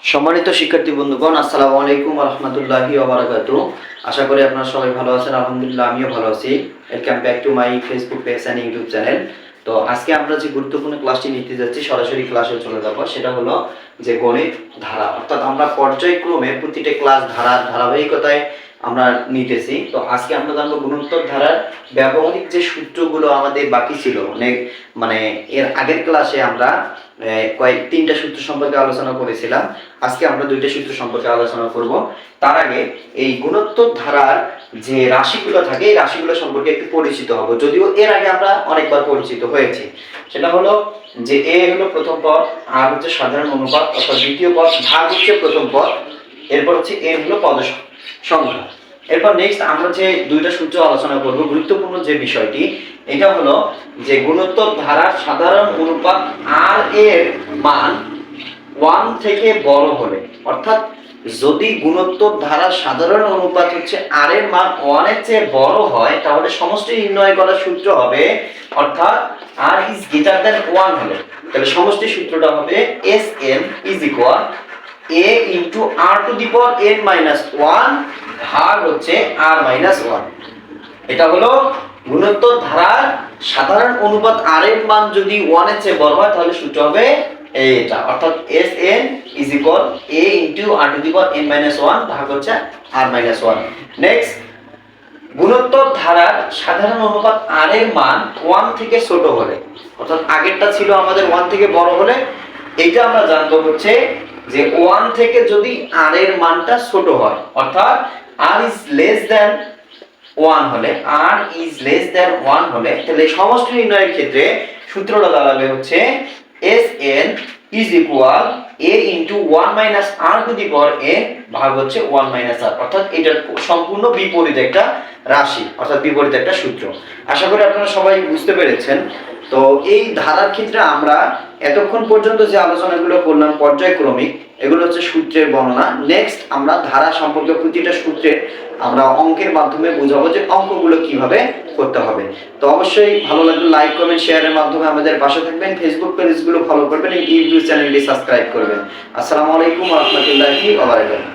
সম্মানিত শিক্ষার্থী বন্ধুগণ, আসসালামু আলাইকুম ওয়া রাহমাতুল্লাহি ওয়া বারাকাতুহু। আশা করি আপনারা সবাই ভালো আছেন। আলহামদুলিল্লাহ আমিও ভালো আছি। Welcome back to my Facebook page and YouTube channel. তো আজকে আমরা যে গুরুত্বপূর্ণ ক্লাসটি নিতে যাচ্ছি, সরাসরি ক্লাসে চলে যাব। সেটা হলো যে গণিত ধারা, অর্থাৎ আমরা পর্যায়ক্রমে প্রতিটা ক্লাস ধারাবাহিকতায় আমরা নিতেছি। তো আজকে আমরা জানবো গুণোত্তর ধারার ব্যবহারিক যে সূত্রগুলো আমাদের বাকি ছিল অনেক, মানে এর আগের ক্লাসে আমরা তিনটা সূত্র সম্পর্কে আলোচনা করেছিলাম। আজকে আমরা দুইটা সূত্র সম্পর্কে আলোচনা করব। তার আগে এই গুণোত্তর ধারার যে রাশিগুলো থাকে, এই রাশিগুলো সম্পর্কে একটু পরিচিত হব, যদিও এর আগে আমরা অনেকবার পরিচিত হয়েছি। সেটা হলো যে এ হলো প্রথম পদ, আর হচ্ছে সাধারণ অনুপাত অর্থাৎ দ্বিতীয় পদ, ভাগ হচ্ছে প্রথম পদ, এরপর হচ্ছে এ হলো পদ সংখ্যা। এরপর নেক্সট আমরা যে দুইটা সূত্র আলোচনা করব, গুরুত্বপূর্ণ যে বিষয়টি এটা হলো যে গুণোত্তর ধারার সাধারণ অনুপাত আর এর মান 1 থেকে বড় হলে, অর্থাৎ যদি গুণোত্তর ধারার সাধারণ অনুপাত হচ্ছে আর এর মান 1 এর চেয়ে বড় হয়, তাহলে সমষ্টি নির্ণয় করার সূত্র হবে, অর্থাৎ r is greater than 1 হলে তাহলে সমষ্টি সূত্রটা হবে Sn is equal a into r to the power n minus 1 ভাগ হচ্ছে r minus 1। এটা হলো গুণোত্তর ধারার সাধারণ অনুপাত r এর মান যদি 1 এর চেয়ে বড় হয়, তাহলে সূত্র হবে এটা, অর্থাৎ Sn is equal a into r to the power n minus 1 ভাগ হচ্ছে r minus 1। নেক্সট, গুণোত্তর ধারার সাধারণ অনুপাত r এর মান 1 থেকে ছোট হলে, অর্থাৎ আগেরটা ছিল আমাদের 1 থেকে বড় হলে, এইটা আমরা জানবো হচ্ছে যে 1 থেকে যদি r এর মানটা ছোট হয়, অর্থাৎ r is less than 1 হলে, r is less than 1 হলে, তাহলে সমষ্টি নির্ণয়ের ক্ষেত্রে সূত্রটা দাঁড়াবে হচ্ছে Sn is equal a into 1 minus r to the power n ভাগ হচ্ছে 1 minus r, অর্থাৎ এটার সম্পূর্ণ বিপরীত একটা রাশি, অর্থাৎ বিপরীত একটা সূত্র। আশা করি আপনারা সবাই বুঝতে পেরেছেন। তো এই ধারার ক্ষেত্রে আমরা এতক্ষণ পর্যন্ত যে আলোচনাগুলো করলাম পর্যায়ক্রমিক, এগুলো হচ্ছে সূত্রের বর্ণনা। নেক্সট আমরা ধারা সম্পর্কে প্রতিটা সূত্রে আমরা অঙ্কের মাধ্যমে বুঝাবো যে অঙ্কগুলো কিভাবে করতে হবে। তো অবশ্যই ভালো লাগলে লাইক কমেন্ট শেয়ারের মাধ্যমে আমাদের পাশে থাকবেন, ফেসবুক পেজগুলো ফলো করবেন, ইউটিউব চ্যানেলটি সাবস্ক্রাইব করবেন। আসসালামু আলাইকুম ওয়া রাহমাতুল্লাহি ওয়া বারাকাতুহু।